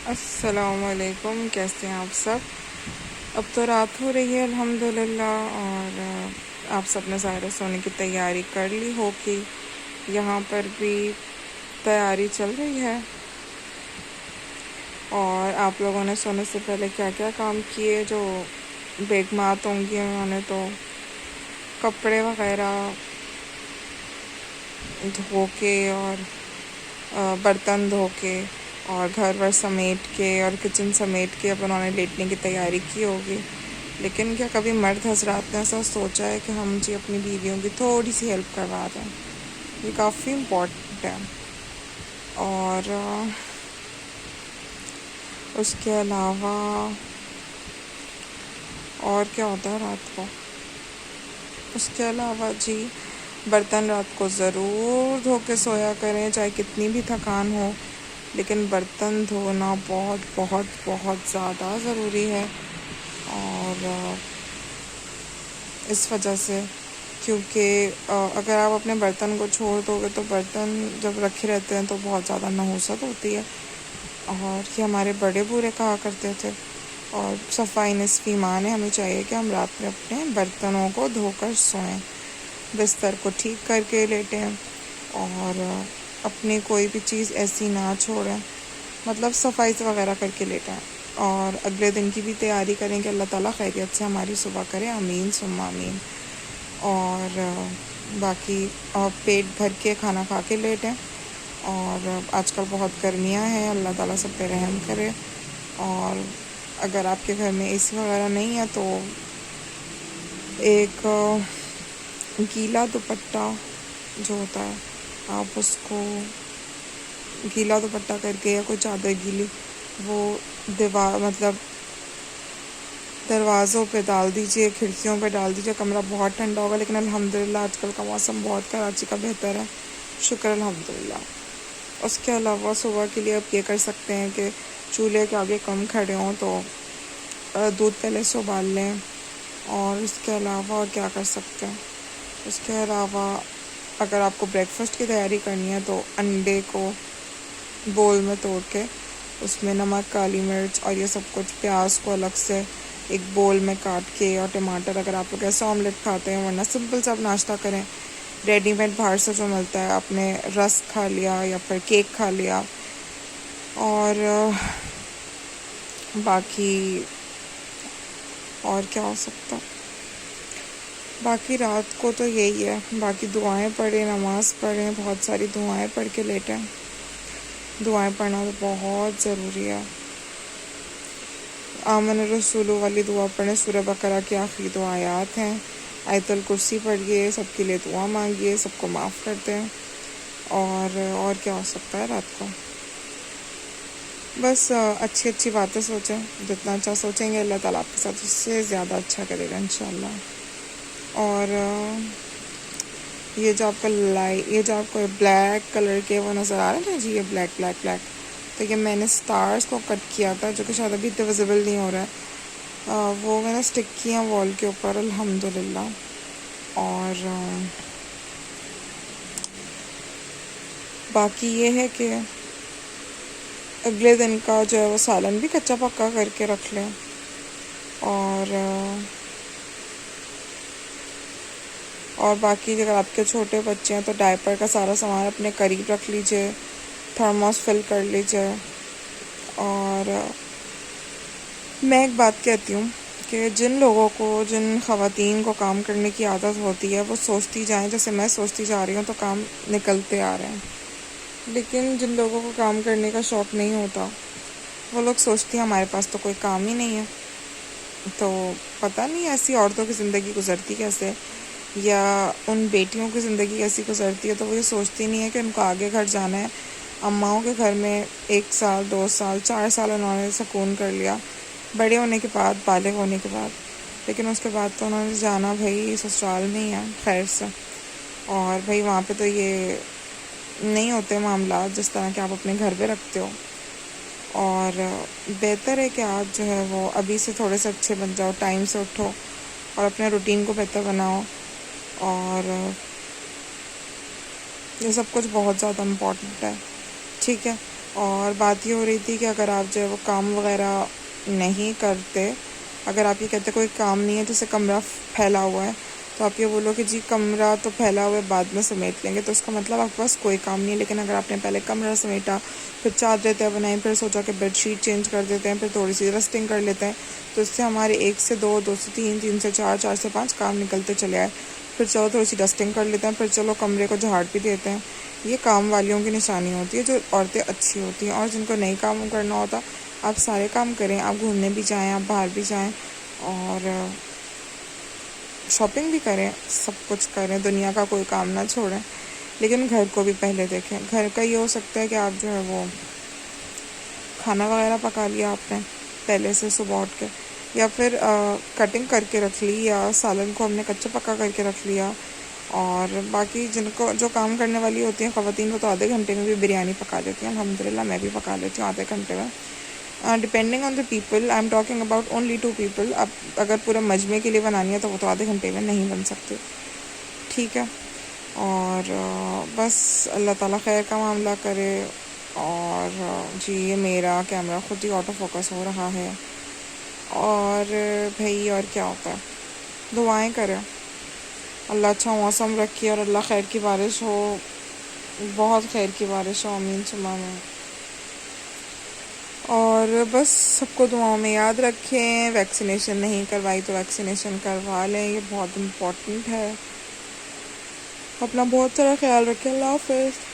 السلام علیکم، کیسے ہیں آپ سب؟ اب تو رات ہو رہی ہے الحمدللہ، اور آپ سب نے ظاہر سونے کی تیاری کر لی ہوگی۔ یہاں پر بھی تیاری چل رہی ہے۔ اور آپ لوگوں نے سونے سے پہلے کیا کیا کام کیے؟ جو بیگمات ہوں گی انہوں نے تو کپڑے وغیرہ دھو کے اور برتن دھو کے اور گھر ور سمیٹ کے اور کچن سمیٹ کے اب انہوں نے لیٹنے کی تیاری کی ہوگی۔ لیکن کیا کبھی مرد حضرات نے ایسا سوچا ہے کہ ہم جی اپنی بیویوں کی تھوڑی سی ہیلپ کروا دیں؟ یہ کافی امپورٹنٹ ہے۔ اور اس کے علاوہ اور کیا ہوتا ہے رات کو؟ اس کے علاوہ جی برتن رات کو ضرور دھو کے سویا کریں، چاہے کتنی بھی تھکان ہو، لیکن برتن دھونا بہت بہت بہت زیادہ ضروری ہے۔ اور اس وجہ سے کیونکہ اگر آپ اپنے برتن کو چھوڑ دو گے تو برتن جب رکھے رہتے ہیں تو بہت زیادہ نحوست ہوتی ہے، اور یہ ہمارے بڑے بوڑھے کہا کرتے تھے۔ اور صفائی نصف ایمان ہے، ہمیں چاہیے کہ ہم رات میں اپنے برتنوں کو دھو کر سوئیں، بستر کو ٹھیک کر کے لیٹیں، اور اپنی کوئی بھی چیز ایسی نہ چھوڑیں، مطلب صفائی سے وغیرہ کر کے لیٹیں، اور اگلے دن کی بھی تیاری کریں کہ اللہ تعالیٰ خیریت سے ہماری صبح کرے، آمین ثم آمین۔ اور باقی پیٹ بھر کے کھانا کھا کے لیٹیں، اور آج کل بہت گرمیاں ہیں، اللہ تعالیٰ سب پہ رحم کرے۔ اور اگر آپ کے گھر میں اے سی وغیرہ نہیں ہے تو ایک گیلا دوپٹہ جو ہوتا ہے، آپ اس کو گیلا دوپٹہ کر کے یا کوئی چادر گیلی وہ مطلب دروازوں پہ ڈال دیجئے، کھڑکیوں پہ ڈال دیجئے، کمرہ بہت ٹھنڈا ہوگا۔ لیکن الحمدللہ آج کل کا موسم بہت کراچی کا بہتر ہے، شکر الحمدللہ۔ اس کے علاوہ صبح کے لیے آپ یہ کر سکتے ہیں کہ چولہے کے آگے کم کھڑے ہوں تو دودھ پہلے سے ابال لیں۔ اور اس کے علاوہ کیا کر سکتے ہیں؟ اس کے علاوہ اگر آپ کو بریک فاسٹ کی تیاری کرنی ہے تو انڈے کو بول میں توڑ کے اس میں نمک، کالی مرچ اور یہ سب کچھ، پیاز کو الگ سے ایک بول میں کاٹ کے، اور ٹماٹر، اگر آپ لوگ ایسے آملیٹ کھاتے ہیں، ورنہ سمپل سا آپ ناشتہ کریں، ریڈی میڈ باہر سے جو ملتا ہے، آپ نے رس کھا لیا یا پھر کیک کھا لیا۔ اور باقی اور کیا ہو سکتا؟ باقی رات کو تو یہی ہے، باقی دعائیں پڑھیں، نماز پڑھیں، بہت ساری دعائیں پڑھ کے لیٹیں۔ دعائیں پڑھنا تو بہت ضروری ہے۔ آمن الرسول والی دعا پڑھیں، سورہ بقرہ کی آخری دو آیات ہیں، آیت الکرسی پڑھیے، سب کے لیے دعا مانگیے، سب کو معاف کر دیں۔ اور کیا ہو سکتا ہے رات کو؟ بس اچھی اچھی باتیں سوچیں، جتنا اچھا سوچیں گے اللہ تعالیٰ آپ کے ساتھ اس سے زیادہ اچھا کرے گا انشاءاللہ۔ اور یہ جو آپ کو بلیک کلر کے وہ نظر آ رہے ہیں جی، یہ بلیک بلیک بلیک، تو یہ میں نے سٹارز کو کٹ کیا تھا، جو کہ شاید ابھی اتنے ویزیبل نہیں ہو رہا ہے، وہ میں نے سٹک کیا وال کے اوپر الحمدللہ۔ اور باقی یہ ہے کہ اگلے دن کا جو ہے وہ سالن بھی کچا پکا کر کے رکھ لیں۔ اور باقی اگر آپ کے چھوٹے بچے ہیں تو ڈائپر کا سارا سامان اپنے قریب رکھ لیجئے، تھرموس فل کر لیجئے۔ اور میں ایک بات کہتی ہوں کہ جن خواتین کو کام کرنے کی عادت ہوتی ہے وہ سوچتی جائیں، جیسے میں سوچتی جا رہی ہوں تو کام نکلتے آ رہے ہیں، لیکن جن لوگوں کو کام کرنے کا شوق نہیں ہوتا وہ لوگ سوچتی ہیں ہمارے پاس تو کوئی کام ہی نہیں ہے۔ تو پتہ نہیں ایسی عورتوں کی زندگی گزرتی کیسے، یا ان بیٹیوں کی زندگی کیسی گزرتی ہے، تو وہ یہ سوچتی نہیں ہے کہ ان کو آگے گھر جانا ہے۔ اماؤں کے گھر میں 1 سال 2 سال 4 سال انہوں نے سکون کر لیا بڑے ہونے کے بعد، بالغ ہونے کے بعد، لیکن اس کے بعد تو انہوں نے جانا بھائی سسرال میں ہی ہے خیر سے۔ اور بھائی وہاں پہ تو یہ نہیں ہوتے معاملات جس طرح کہ آپ اپنے گھر پہ رکھتے ہو۔ اور بہتر ہے کہ آپ جو ہے وہ ابھی سے تھوڑے سے اچھے بن جاؤ، ٹائم سے اٹھو اور اپنے روٹین کو بہتر بناؤ۔ اور یہ سب کچھ بہت زیادہ امپورٹنٹ ہے، ٹھیک ہے؟ اور بات یہ ہو رہی تھی کہ اگر آپ جو ہے وہ کام وغیرہ نہیں کرتے، اگر آپ یہ کہتے کوئی کام نہیں ہے، جیسے کمرہ پھیلا ہوا ہے، تو آپ یہ بولو کہ جی کمرہ تو پھیلا ہوا ہے بعد میں سمیٹ لیں گے، تو اس کا مطلب آپ کے پاس کوئی کام نہیں ہے۔ لیکن اگر آپ نے پہلے کمرہ سمیٹا، پھر چادریں طے بنائیں، پھر سوچا کہ بیڈ شیٹ چینج کر دیتے ہیں، پھر تھوڑی سی ڈسٹنگ کر لیتے ہیں، تو اس سے ہمارے 1 سے 2، 2 سے 3، 3 سے 4، 4 سے 5 کام نکلتے چلے آئے۔ پھر چلو تھوڑی سی ڈسٹنگ کر لیتے ہیں، پھر چلو کمرے کو جھاڑ بھی دیتے ہیں۔ یہ کام والیوں کی نشانی ہوتی ہے، جو عورتیں اچھی ہوتی ہیں، اور جن کو نہیں کام کرنا ہوتا، آپ سارے کام کریں، آپ گھومنے بھی جائیں، آپ باہر بھی جائیں، اور شاپنگ بھی کریں، سب کچھ کریں، دنیا کا کوئی کام نہ چھوڑیں، لیکن گھر کو بھی پہلے دیکھیں۔ گھر کا یہ ہو سکتا ہے کہ آپ جو ہے وہ کھانا وغیرہ پکا لیا آپ نے پہلے سے صبح اٹھ کے، یا پھر کٹنگ کر کے رکھ لی، یا سالن کو ہم نے کچا پکا کر کے رکھ لیا۔ اور باقی جن کو جو کام کرنے والی ہوتی ہیں خواتین، وہ تو آدھے گھنٹے میں بھی بریانی پکا لیتی ہیں، الحمدللہ میں بھی پکا لیتی ہوں آدھے گھنٹے میں، depending on the people. I am talking about only 2 people. اب اگر پورے مجمع کے لیے بنانی ہے تو وہ تو آدھے گھنٹے میں نہیں بن سکتی، ٹھیک ہے۔ اور بس اللہ تعالیٰ خیر کا معاملہ کرے۔ اور جی یہ میرا کیمرہ خود ہی آٹو فوکس ہو رہا ہے، اور بھائی اور کیا ہوتا ہے، دعائیں کریں، اللہ اچھا موسم رکھے اور اللہ خیر کی بارش ہو، بہت خیر کی بارش ہو، آمین ثم آمین۔ اور بس سب کو دعاؤں میں یاد رکھیں، ویکسینیشن نہیں کروائی تو ویکسینیشن کروا لیں، یہ بہت امپورٹنٹ ہے۔ اپنا بہت سارا خیال رکھیں، اللہ حافظ۔